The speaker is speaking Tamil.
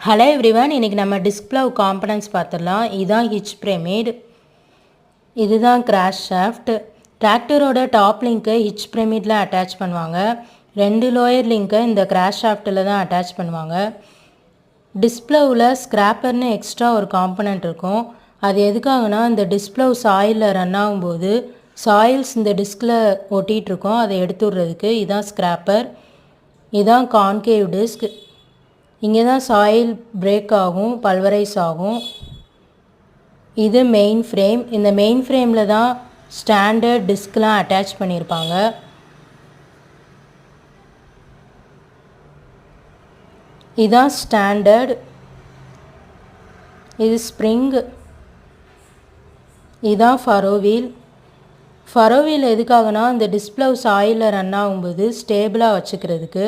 ஹலோ எவ்ரிவன், இன்றைக்கி நம்ம டிஸ்க் ப்ளவ் காம்பனன்ட்ஸ் பார்த்துடலாம். இதுதான் ஹிட்ச் பிரமிட், இதுதான் கிராஷ் ஷாஃப்ட். டிராக்டரோட டாப் லிங்க்கை ஹிட்ச் பிரமிடில் அட்டாச் பண்ணுவாங்க. 2 லோயர் லிங்க்கை இந்த கிராஷ் ஷாஃப்ட்டில் தான் அட்டாச் பண்ணுவாங்க. டிஸ்க் ப்ளவில் ஸ்க்ராப்பர்னு எக்ஸ்ட்ரா ஒரு காம்பனண்ட் இருக்கும். அது எதுக்காகனா இந்த டிஸ்க் ப்ளவ் சாயிலில் ரன் ஆகும்போது சாயில்ஸ் இந்த டிஸ்கில் ஒட்டிகிட்ருக்கோம், அதை எடுத்து விட்றதுக்கு. இதுதான் ஸ்க்ராப்பர், இதுதான் கான்கேவ் டிஸ்க். இங்கே தான் சாயில் பிரேக் ஆகும், பல்வரைஸ் ஆகும். இது மெயின் ஃப்ரேம். இந்த மெயின் ஃப்ரேமில் தான் ஸ்டாண்டர்ட் டிஸ்க்லாம் அட்டாச் பண்ணியிருப்பாங்க. இதுதான் ஸ்டாண்டர்ட், இது ஸ்ப்ரிங், இதுதான் ஃபரோ வீல். ஃபரோ வீல் எதுக்காகனா இந்த டிஸ்க் ப்ளவ் சாயிலில் ரன் ஆகும்போது ஸ்டேபிளாக வச்சுக்கிறதுக்கு.